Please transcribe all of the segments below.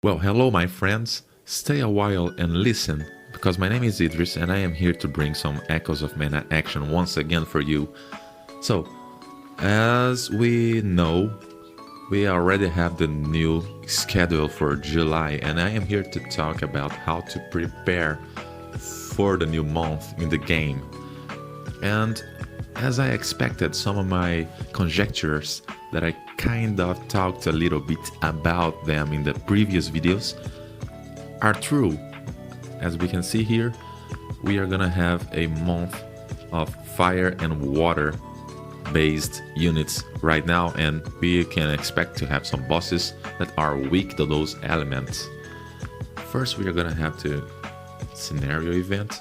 Well, hello, my friends. Stay a while and listen, because my name is Idris and I am here to bring some Echoes of Mana action once again for you. So, as we know, we already have the new schedule for July, and I am here to talk about how to prepare for the new month in the game. And as I expected, some of my conjectures that I kind of talked a little bit about them in the previous videos are true. As we can see here, we are gonna have a month of fire and water based units right now, and we can expect to have some bosses that are weak to those elements. First, we are gonna have the scenario event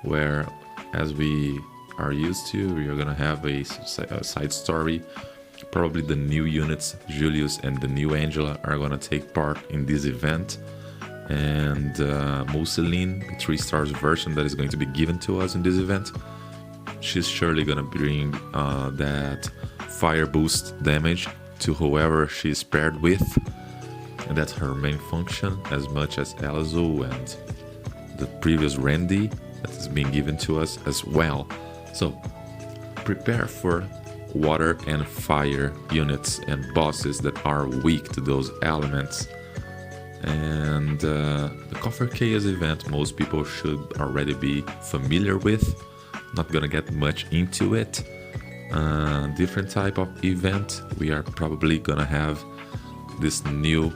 where, as we are used to, we are gonna have a side story. Probably the new units, Julius and the new Angela, are gonna take part in this event. And Mussolini, the 3 stars version that is going to be given to us in this event, she's surely gonna bring that fire boost damage to whoever she's paired with, and that's her main function, as much as Elazul and the previous Randy that is being given to us as well. So prepare for water and fire units and bosses that are weak to those elements. And the Coffer Chaos event, most people should already be familiar with. Not gonna get much into it. Different type of event. We are probably gonna have this new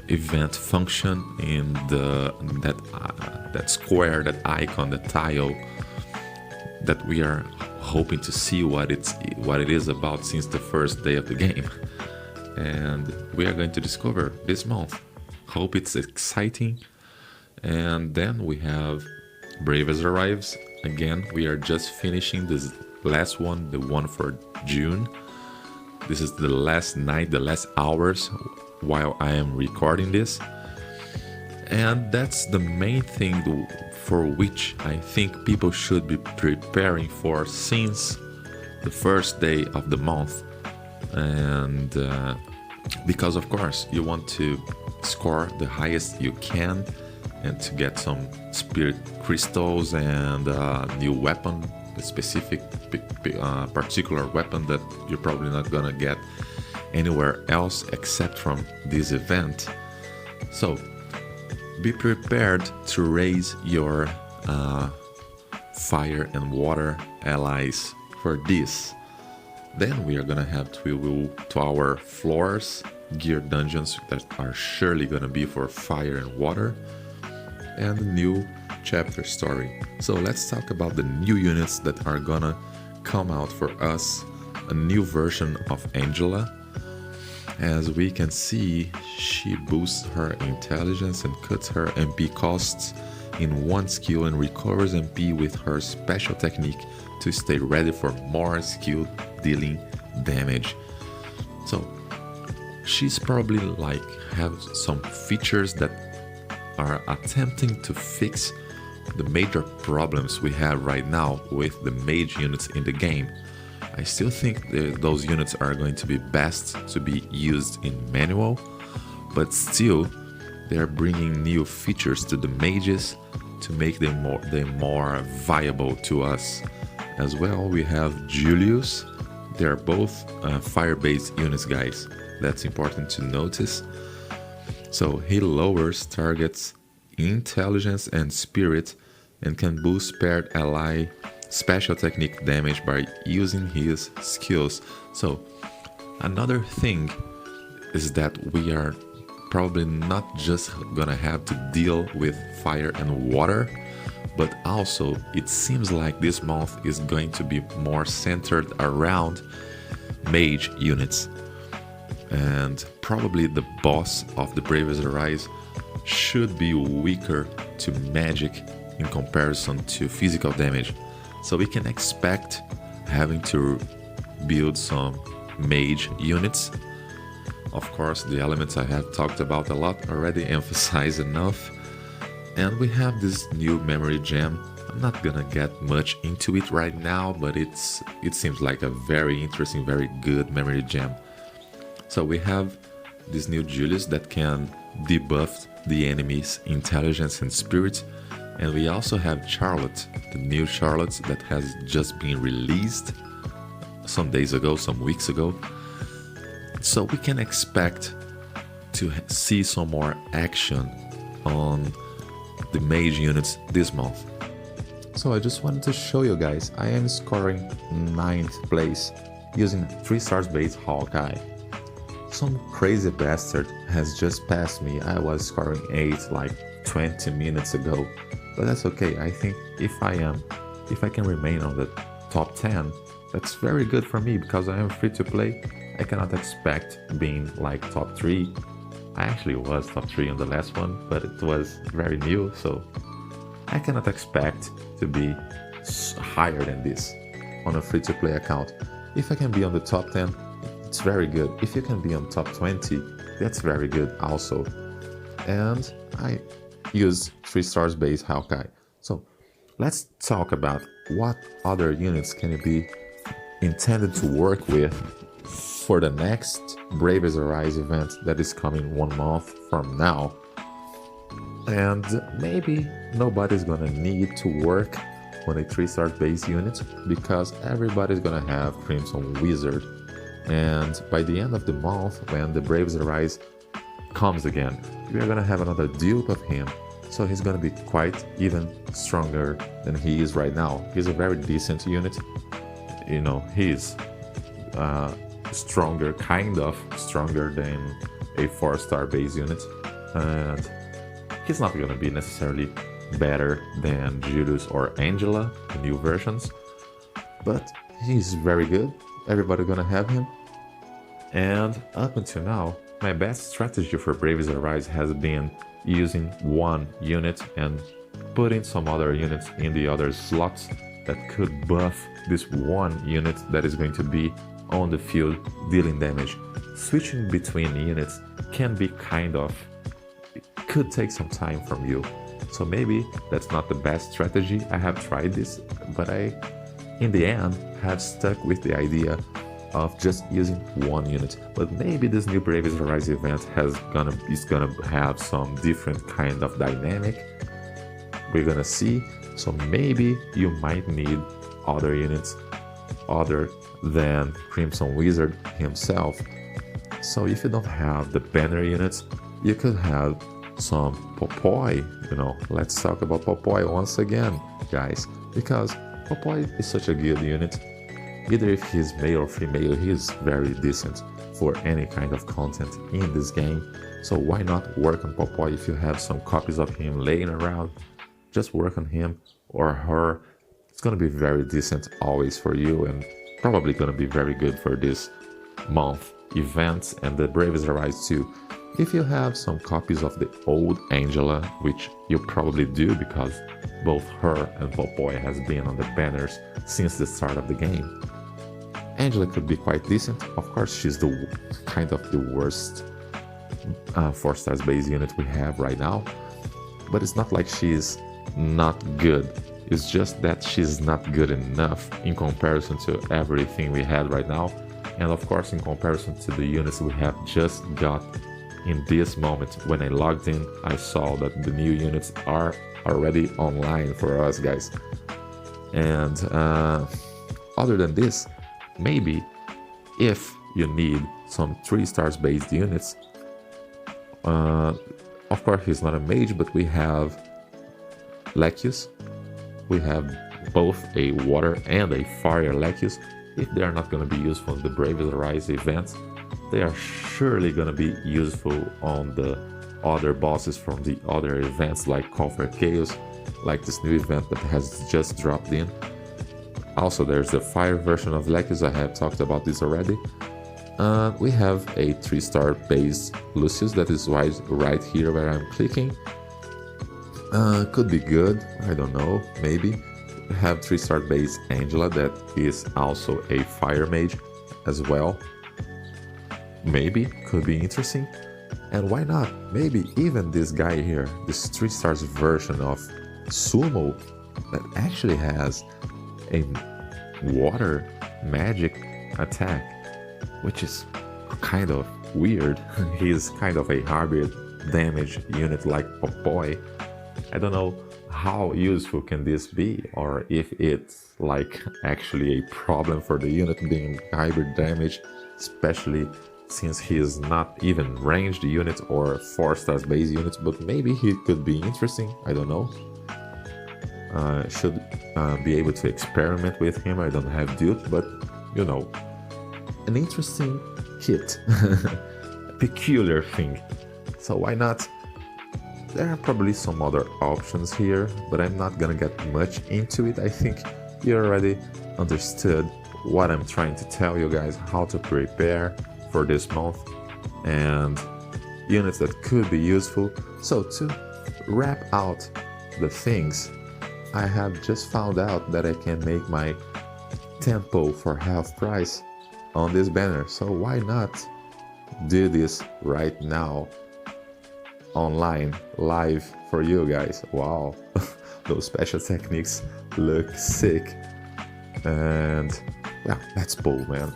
event function in that square, that icon, that tile that we are hoping to see what it is about since the first day of the game. And we are going to discover this month. Hope it's exciting. And then we have Bravest Arrives. Again, we are just finishing this last one, the one for June. This is the last night, the last hours while I am recording this. And that's the main thing for which I think people should be preparing for since the first day of the month. And because, of course, you want to score the highest you can and to get some spirit crystals and a new weapon, a specific particular weapon that you're probably not gonna get anywhere else except from this event. So be prepared to raise your fire and water allies for this. Then we are gonna have 2 hour floors, gear dungeons that are surely gonna be for fire and water, and a new chapter story. So let's talk about the new units that are gonna come out for us. A new version of Angela. As we can see, she boosts her intelligence and cuts her MP costs in 1 skill and recovers MP with her special technique to stay ready for more skill dealing damage. So she's probably like have some features that are attempting to fix the major problems we have right now with the mage units in the game. I still think those units are going to be best to be used in manual, but still they're bringing new features to the mages to make them more viable to us. As well, we have Julius. They're both fire-based units, guys. That's important to notice. So he lowers targets' intelligence and spirit and can boost paired ally special technique damage by using his skills. So another thing is that we are probably not just gonna have to deal with fire and water, but also it seems like this month is going to be more centered around mage units. And probably the boss of the Bravest Arise should be weaker to magic in comparison to physical damage. So we can expect having to build some mage units. Of course, the elements I have talked about a lot already, emphasized enough. And we have this new memory gem. I'm not gonna get much into it right now, but it seems like a very interesting, very good memory gem. So we have this new Julius that can debuffed the enemy's intelligence and spirit. And we also have Charlotte, the new Charlotte that has just been released some days ago, some weeks ago. So we can expect to see some more action on the mage units this month. So I just wanted to show you guys, I am scoring 9th place using 3 stars base Hawkeye. Some crazy bastard has just passed me. I was scoring 8 like 20 minutes ago, but that's okay. I think if I can remain on the top 10, that's very good for me because I am free to play. I cannot expect being like top 3. I actually was top 3 on the last one, but it was very new, so I cannot expect to be higher than this on a free to play account. If I can be on the top 10, it's very good. If you can be on top 20, that's very good also. And I use 3 stars base Hawkeye. So let's talk about what other units can you be intended to work with for the next Bravest Arise event that is coming 1 month from now. And maybe nobody's gonna need to work on a 3 star base unit because everybody's gonna have Crimson Wizard. And by the end of the month, when the Bravest Arise comes again, we are gonna have another dupe of him. So he's gonna be quite even stronger than he is right now. He's a very decent unit. You know, he's stronger, kind of stronger than a 4 star base unit. And he's not gonna be necessarily better than Julius or Angela, the new versions, but he's very good. Everybody's gonna have him. And up until now, my best strategy for Bravest Arise has been using 1 unit and putting some other units in the other slots that could buff this 1 unit that is going to be on the field dealing damage. Switching between units can be could take some time from you. So maybe that's not the best strategy. I have tried this, but I, in the end, have stuck with the idea of just using 1 unit. But maybe this new Bravest Arise event is gonna have some different kind of dynamic. We're gonna see. So maybe you might need other units other than Crimson Wizard himself. So if you don't have the banner units, you could have some Popoi. You know, let's talk about Popoi once again, guys, because Popoi is such a good unit. Either if he's male or female, he's very decent for any kind of content in this game. So why not work on Popoi if you have some copies of him laying around? Just work on him or her. It's gonna be very decent always for you, and probably gonna be very good for this month events and the Bravest Arise too. If you have some copies of the old Angela, which you probably do because both her and Popoi has been on the banners since the start of the game, Angela could be quite decent. Of course, she's the kind of the worst 4 stars base unit we have right now, but it's not like she's not good. It's just that she's not good enough in comparison to everything we had right now, and of course in comparison to the units we have just got in this moment. When I logged in, I saw that the new units are already online for us, guys. And other than this, maybe if you need some 3 stars based units, of course he's not a mage, but we have Lecius. We have both a water and a fire Lecius. If they are not going to be useful in the Bravest Arise events, they are surely going to be useful on the other bosses from the other events like Call for Chaos, like this new event that has just dropped in. Also, there's the fire version of Lecius. I have talked about this already. We have a 3 star based Lucius that is right here where I'm clicking. Could be good, I don't know, maybe. We have 3 star based Angela that is also a fire mage as well. Maybe, could be interesting. And why not? Maybe even this guy here, this 3 stars version of Sumo that actually has a water magic attack, which is kind of weird. He's kind of a hybrid damage unit like Popoi. I don't know how useful can this be, or if it's like actually a problem for the unit being hybrid damage, especially since he is not even ranged unit or 4-star base units, but maybe he could be interesting, I don't know. Should be able to experiment with him. I don't have Duke, but you know, an interesting hit, a peculiar thing. So why not? There are probably some other options here, but I'm not gonna get much into it. I think you already understood what I'm trying to tell you guys, how to prepare for this month and units that could be useful. So to wrap out the things, I have just found out that I can make my tempo for half price on this banner, so why not do this right now online, live for you guys. Wow, those special techniques look sick. And yeah, let's pull, man.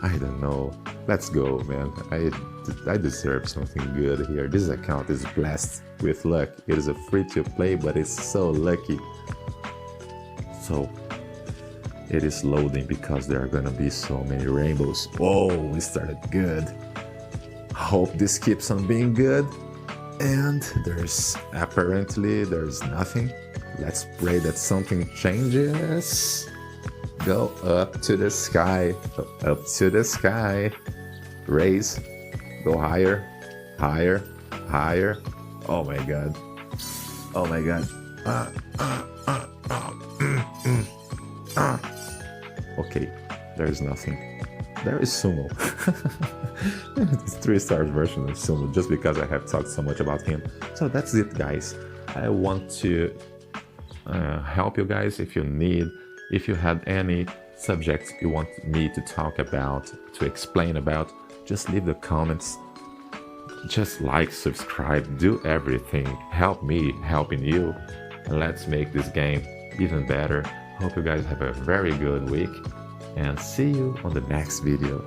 I don't know, let's go, man. I deserve something good here. This account is blessed with luck. It is a free to play, but it's so lucky. So it is loading because there are gonna be so many rainbows. Whoa, we started good. Hope this keeps on being good. And there's nothing. Let's pray that something changes. Go up to the sky, up to the sky. Raise, go higher, higher, higher. Oh my god. Oh my god. Okay, there's nothing. There is Sumo. It's 3-star version of Sumo, just because I have talked so much about him. So that's it, guys. I want to help you guys if you have any subjects you want me to talk about, to explain about, just leave the comments. Just like, subscribe, do everything. Help me helping you. And let's make this game even better. Hope you guys have a very good week, and see you on the next video.